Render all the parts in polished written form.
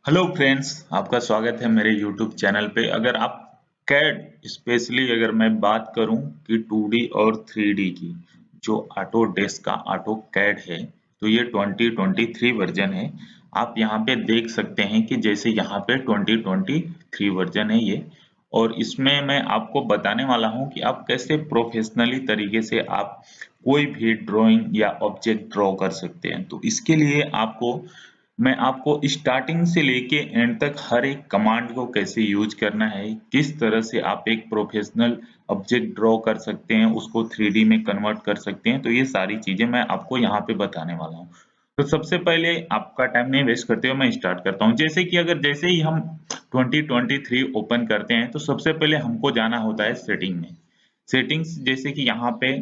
Hello friends, आपका स्वागत है मेरे यूट्यूब चैनल पे। अगर आप कैड स्पेशली अगर मैं बात करूं कि 2D और 3D की, जो ऑटोडेस्क का ऑटो कैड है, तो ये 2023 वर्जन है। आप यहां पे देख सकते हैं कि जैसे यहां पे 2023 वर्जन है ये, और इसमें मैं आपको बताने वाला हूं कि आप कैसे प्रोफेशनली तरीके से आप कोई भी ड्राइंग या ऑब्जेक्ट ड्रॉ कर सकते हैं। तो इसके लिए मैं आपको स्टार्टिंग से लेके एंड तक हर एक कमांड को कैसे यूज करना है, किस तरह से आप एक प्रोफेशनल ऑब्जेक्ट ड्रॉ कर सकते हैं, उसको 3D में कन्वर्ट कर सकते हैं, तो ये सारी चीजें मैं आपको यहाँ पे बताने वाला हूँ। तो सबसे पहले आपका टाइम नहीं वेस्ट करते हुए मैं स्टार्ट करता हूँ। जैसे ही हम 2023 ओपन करते हैं, तो सबसे पहले हमको जाना होता है सेटिंग में। सेटिंग्स जैसे कि यहाँ पे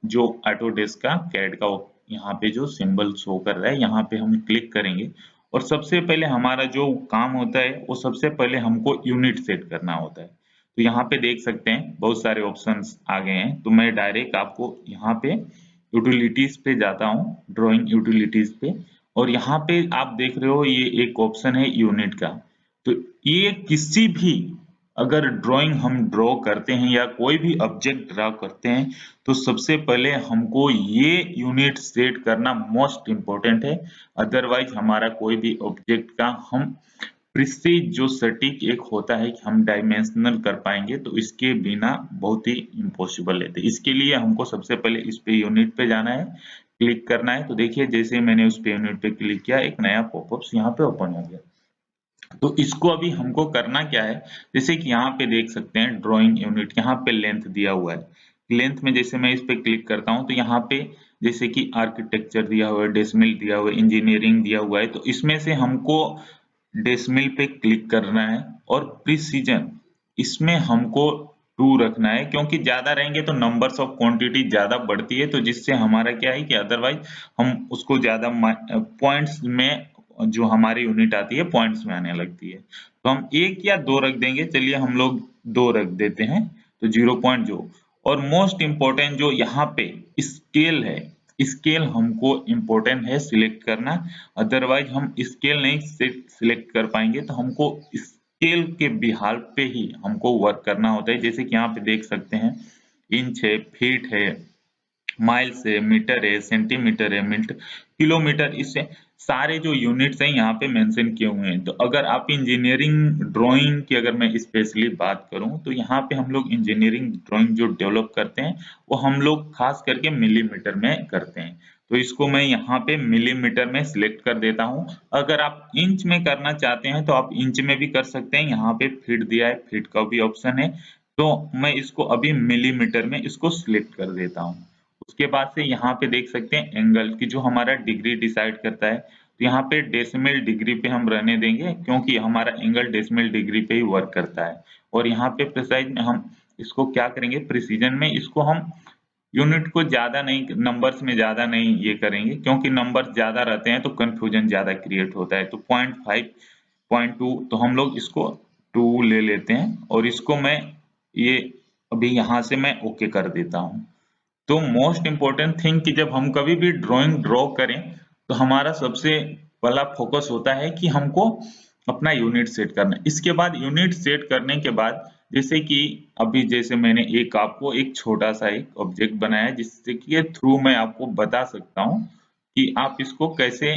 जो ऑटोडेस्क का कैड का यहाँ पे जो सिंबल शो कर रहा है, यहाँ पे हम क्लिक करेंगे और सबसे पहले हमारा जो काम होता है वो सबसे पहले हमको यूनिट सेट करना होता है। तो यहाँ पे देख सकते हैं बहुत सारे ऑप्शंस आ गए हैं, तो मैं डायरेक्ट आपको यहाँ पे यूटिलिटीज पे जाता हूँ, ड्राइंग यूटिलिटीज पे, और यहाँ पे आप देख रहे हो ये एक ऑप्शन है यूनिट का। तो ये किसी भी अगर ड्राइंग हम ड्रॉ करते हैं या कोई भी ऑब्जेक्ट ड्रॉ करते हैं, तो सबसे पहले हमको ये यूनिट सेट करना मोस्ट इम्पोर्टेंट है। अदरवाइज हमारा कोई भी ऑब्जेक्ट का हम प्रिसीज जो सटीक एक होता है कि हम डायमेंशनल कर पाएंगे, तो इसके बिना बहुत ही इम्पॉसिबल है। तो इसके लिए हमको सबसे पहले इस पे यूनिट पे जाना है, क्लिक करना है। तो देखिए जैसे मैंने उस पे यूनिट पे क्लिक किया, एक नया पॉपअप्स यहाँ पे ओपन हो गया। तो इसको अभी हमको करना क्या है, जैसे कि यहाँ पे देख सकते हैं ड्राइंग यूनिट, यहाँ पे लेंथ दिया हुआ है। लेंथ में जैसे मैं इस पे क्लिक करता हूँ, तो यहाँ पे जैसे कि आर्किटेक्चर दिया हुआ है, डेसिमल दिया हुआ है, इंजीनियरिंग दिया हुआ है, तो इसमें से हमको डेसिमल पे क्लिक करना है। और प्रिसीजन इसमें हमको 2 रखना है, क्योंकि ज्यादा रहेंगे तो नंबर्स ऑफ क्वांटिटी ज्यादा बढ़ती है, तो जिससे हमारा क्या है कि अदरवाइज हम उसको ज्यादा पॉइंट्स में, जो हमारी यूनिट आती है पॉइंट्स में आने लगती है। तो हम 1 या 2 रख देंगे, चलिए हम लोग 2 रख देते हैं, तो 0. जो और मोस्ट इम्पोर्टेंट जो यहाँ पे स्केल है, स्केल हमको इम्पोर्टेंट है सिलेक्ट करना। अदरवाइज हम स्केल नहीं सिलेक्ट कर पाएंगे, तो हमको स्केल के बिहार पे ही हमको वर्क करना होता है। जैसे कि यहाँ पे देख सकते हैं इंच है, फीट है, माइल्स है, मीटर है, सेंटीमीटर है, मिनट, किलोमीटर, इससे सारे जो यूनिट्स हैं यहाँ पे मेंशन किए हुए हैं। तो अगर आप इंजीनियरिंग ड्राइंग की अगर मैं स्पेशली बात करूँ, तो यहाँ पे हम लोग इंजीनियरिंग ड्राइंग जो डेवलप करते हैं वो हम लोग खास करके मिलीमीटर में करते हैं। तो इसको मैं यहाँ पे मिलीमीटर में सिलेक्ट कर देता हूँ। अगर आप इंच में करना चाहते हैं तो आप इंच में भी कर सकते हैं, यहाँ पे फीट दिया है, फीट का भी ऑप्शन है। तो मैं इसको अभी मिलीमीटर में इसको सिलेक्ट कर देता हूँ। उसके बाद से यहाँ पे देख सकते हैं एंगल की जो हमारा डिग्री डिसाइड करता है, तो यहाँ पे डेसिमल डिग्री पे हम रहने देंगे, क्योंकि हमारा एंगल डेसिमल डिग्री पे ही वर्क करता है। और यहाँ पे प्रिसाइज में हम इसको क्या करेंगे, प्रिसीजन में इसको हम यूनिट को ज्यादा नहीं, नंबर्स में ज्यादा नहीं ये करेंगे, क्योंकि नंबर ज्यादा रहते हैं तो कंफ्यूजन ज्यादा क्रिएट होता है। तो 0.5, 0.2, तो हम लोग इसको 2 ले लेते हैं, और इसको मैं ये अभी यहाँ से मैं ओके कर देता हूँ। तो मोस्ट इम्पोर्टेंट थिंग कि जब हम कभी भी ड्राइंग ड्रॉ करें, तो हमारा सबसे पहला फोकस होता है कि हमको अपना यूनिट सेट करना है। इसके बाद यूनिट सेट करने के बाद, जैसे कि अभी जैसे मैंने एक आपको एक छोटा सा एक ऑब्जेक्ट बनाया है, जिससे कि ये थ्रू मैं आपको बता सकता हूँ कि आप इसको कैसे,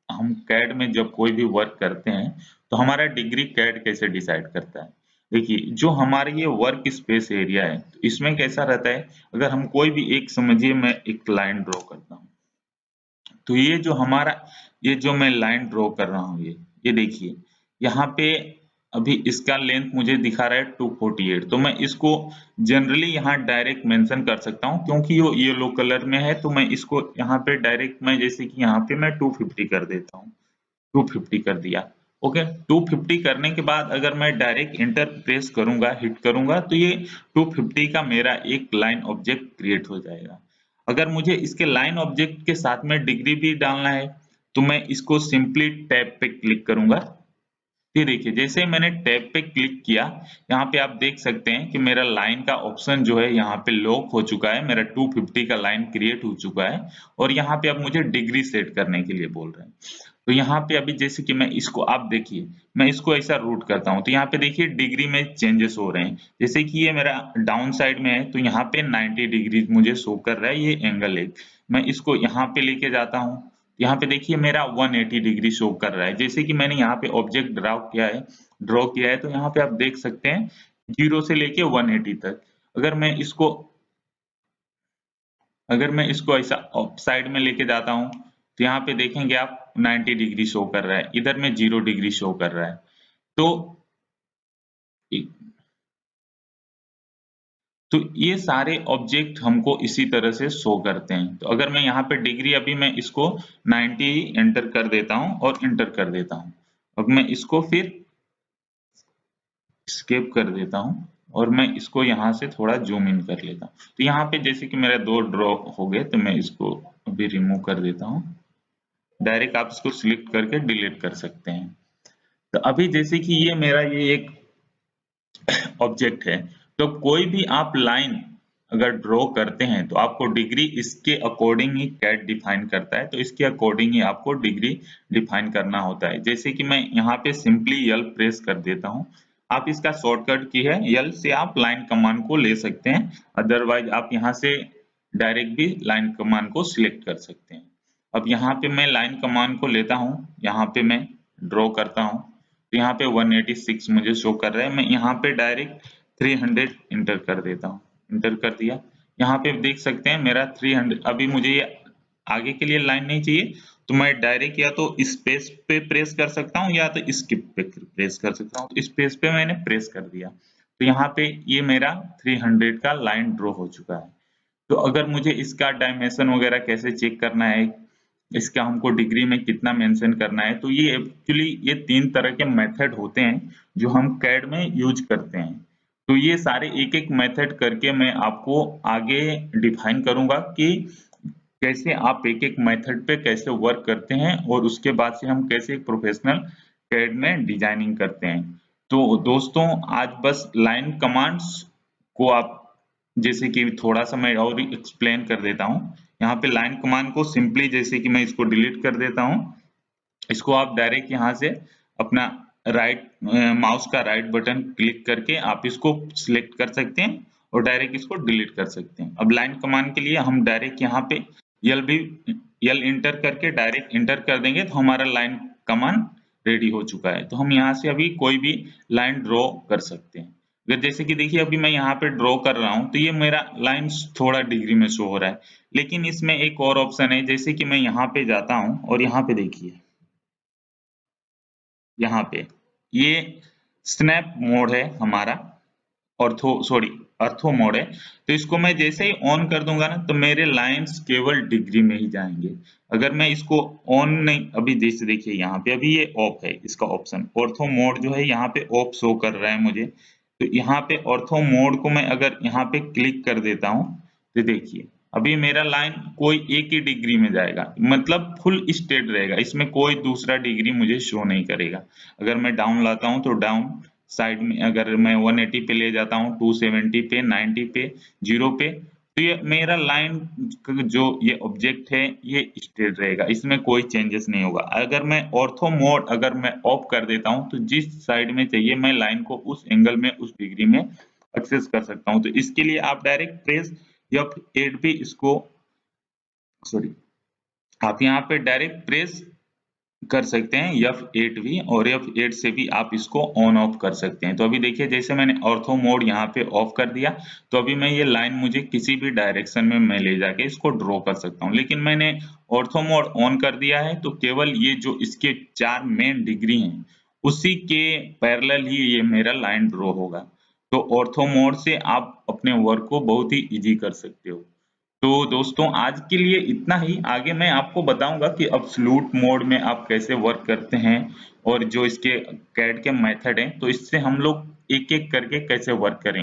हम कैड में जब कोई भी वर्क करते हैं तो हमारा डिग्री कैड कैसे डिसाइड करता है। देखिए जो हमारे ये वर्क स्पेस एरिया है, तो इसमें कैसा रहता है, अगर हम कोई भी एक, समझिए मैं एक लाइन ड्रॉ करता हूँ, तो ये जो हमारा, ये जो मैं लाइन ड्रॉ कर रहा हूँ, ये देखिए यहाँ पे अभी इसका लेंथ मुझे दिखा रहा है 248, तो मैं इसको जनरली यहाँ डायरेक्ट मेंशन कर सकता हूँ, क्योंकि ये येलो कलर में है, तो मैं इसको यहाँ पे डायरेक्ट, मैं जैसे कि यहाँ पे मैं 250 कर देता हूँ, 250 कर दिया। ओके, 250 करने के बाद अगर मैं डायरेक्ट इंटर प्रेस करूंगा, हिट करूंगा, तो ये 250 का मेरा एक लाइन ऑब्जेक्ट क्रिएट हो जाएगा। अगर मुझे इसके लाइन ऑब्जेक्ट के साथ में डिग्री भी डालना है, तो मैं इसको सिंपली टैब पे क्लिक करूंगा। ये देखिए जैसे ही मैंने टैब पे क्लिक किया, यहाँ पे आप देख सकते हैं कि मेरा लाइन का ऑप्शन जो है यहाँ पे लॉक हो चुका है, मेरा 250 का लाइन क्रिएट हो चुका है, और यहाँ पे अब मुझे डिग्री सेट करने के लिए बोल रहे हैं। तो यहाँ पे अभी जैसे कि मैं इसको आप देखिए, मैं इसको ऐसा रूट करता हूँ, तो यहाँ पे देखिए डिग्री में चेंजेस हो रहे हैं। जैसे कि ये मेरा डाउन साइड में है, तो यहाँ पे 90 डिग्री मुझे शो कर रहा है ये एंगल एक। मैं इसको यहाँ पे लेके जाता हूँ, यहाँ पे देखिए मेरा 180 डिग्री शो कर रहा है। जैसे कि मैंने यहाँ पे ऑब्जेक्ट ड्रॉ किया है, तो यहाँ पे आप देख सकते हैं 0 से लेके 180 तक। अगर मैं इसको ऐसा साइड में लेके जाता हूँ, तो यहाँ पे देखेंगे आप 90 डिग्री शो कर रहा है, इधर में 0 डिग्री शो कर रहा है। तो तो ये सारे ऑब्जेक्ट हमको इसी तरह से शो करते हैं। तो अगर मैं यहाँ पे डिग्री अभी मैं इसको 90 एंटर कर देता हूँ और एंटर कर देता हूँ। अब मैं इसको फिर एस्केप कर देता हूँ और मैं इसको यहाँ से थोड़ा ज़ूम इन कर लेता हूँ। तो यहाँ पे जैसे कि मेरा 2 ड्रॉ हो गए, तो मैं इसको अभी रिमूव कर देता हूँ। डायरेक्ट आप इसको सिलेक्ट करके डिलीट कर सकते हैं। तो अभी जैसे कि ये एक ऑब्जेक्ट है, तो कोई भी आप लाइन अगर ड्रॉ करते हैं तो आपको डिग्री इसके अकॉर्डिंग ही कैड डिफाइन करता है, तो इसके अकॉर्डिंग ही आपको डिग्री डिफाइन करना होता है। जैसे कि मैं यहाँ पे सिंपली यल प्रेस कर देता हूँ। आप इसका शॉर्टकट की है, यल से आप लाइन कमांड को ले सकते हैं, अदरवाइज आप यहाँ से डायरेक्ट भी लाइन कमांड को सिलेक्ट कर सकते हैं। अब यहाँ पे मैं लाइन कमांड को लेता हूँ, यहाँ पे मैं ड्रॉ करता हूँ, तो यहाँ पे 186 मुझे शो कर रहा है। मैं यहाँ पे डायरेक्ट 300 इंटर कर देता हूँ, इंटर कर दिया। यहाँ पे देख सकते हैं मेरा 300। अभी मुझे ये आगे के लिए लाइन नहीं चाहिए, तो मैं डायरेक्ट या तो स्पेस पे प्रेस कर सकता हूँ या तो स्किप पे प्रेस कर सकता हूँ। तो स्पेस पे मैंने प्रेस कर दिया, तो यहाँ पे ये मेरा 300 का लाइन ड्रॉ हो चुका है। तो अगर मुझे इसका डायमेंशन वगैरह कैसे चेक करना है, इसका हमको डिग्री में कितना मेंशन करना है, तो ये एक्चुअली ये 3 तरह के मेथड होते हैं जो हम कैड में यूज करते हैं। तो ये सारे एक-एक मेथड करके मैं आपको आगे डिफाइन करूंगा कि कैसे आप एक-एक मेथड पे कैसे वर्क करते हैं और उसके बाद से हम कैसे एक प्रोफेशनल कैड में डिजाइनिंग करते हैं। तो दोस्तों आज बस लाइन कमांड्स को आप जैसे कि थोड़ा-सा मैं और एक्सप्लेन कर देता हूँ। यहाँ पे लाइन कमांड को सिंपली जैसे कि मैं इसको डिलीट कर देता हूँ। इसको आप डायरेक्ट यहाँ से अपना माउस का राइट बटन क्लिक करके आप इसको सिलेक्ट कर सकते हैं और डायरेक्ट इसको डिलीट कर सकते हैं। अब लाइन कमांड के लिए हम डायरेक्ट यहाँ पे यल भी यल इंटर करके डायरेक्ट इंटर कर देंगे, तो हमारा लाइन कमांड रेडी हो चुका है। तो हम यहाँ से अभी कोई भी लाइन ड्रॉ कर सकते हैं। अगर जैसे कि देखिए अभी मैं यहाँ पे ड्रॉ कर रहा हूँ, तो ये मेरा लाइन थोड़ा डिग्री में शो हो रहा है, लेकिन इसमें एक और ऑप्शन है। जैसे कि मैं यहाँ पे जाता हूँ और यहाँ पे देखिए, यहाँ पे ये स्नैप मोड है हमारा, अर्थो मोड है। तो इसको मैं जैसे ही ऑन कर दूंगा ना, तो मेरे लाइंस केवल डिग्री में ही जाएंगे। अगर मैं इसको ऑन नहीं, अभी जैसे देखिए यहाँ पे अभी ये ऑफ है, इसका ऑप्शन ऑर्थो मोड जो है यहाँ पे ऑफ शो कर रहा है मुझे। तो यहाँ पे ऑर्थो मोड को मैं अगर यहाँ पे क्लिक कर देता हूँ, तो देखिए अभी मेरा लाइन कोई एक ही डिग्री में जाएगा, मतलब फुल स्ट्रेट रहेगा, इसमें कोई दूसरा डिग्री मुझे शो नहीं करेगा। अगर मैं डाउन लाता हूँ तो डाउन साइड में, अगर मैं 180 पे ले जाता हूँ, 270 पे, 90 पे, 0 पे, तो ये मेरा लाइन जो ये ऑब्जेक्ट है ये स्ट्रेट रहेगा, इसमें कोई चेंजेस नहीं होगा। अगर मैं ऑर्थो मोड अगर मैं ऑफ कर देता हूँ, तो जिस साइड में चाहिए मैं लाइन को उस एंगल में उस डिग्री में एक्सेस कर सकता हूँ। तो इसके लिए आप डायरेक्ट प्रेस F8 भी इसको सॉरी आप यहाँ पे डायरेक्ट प्रेस कर सकते हैं F8 भी, और F8 से भी आप इसको ऑन ऑफ कर सकते हैं। तो अभी देखिए जैसे मैंने ऑर्थो मोड यहाँ पे ऑफ कर दिया, तो अभी मैं ये लाइन मुझे किसी भी डायरेक्शन में मैं ले जाके इसको ड्रॉ कर सकता हूँ। लेकिन मैंने ऑर्थो मोड ऑन कर दिया है, तो केवल ये जो इसके 4 मेन डिग्री हैं उसी के पैरेलल ही ये मेरा लाइन ड्रॉ होगा। तो ऑर्थो मोड से आप अपने वर्क को बहुत ही इजी कर सकते हो। तो दोस्तों आज के लिए इतना ही। आगे मैं आपको बताऊंगा कि एब्सोल्यूट मोड में आप कैसे वर्क करते हैं और जो इसके कैड के मेथड हैं, तो इससे हम लोग एक-एक करके कैसे वर्क करेंगे।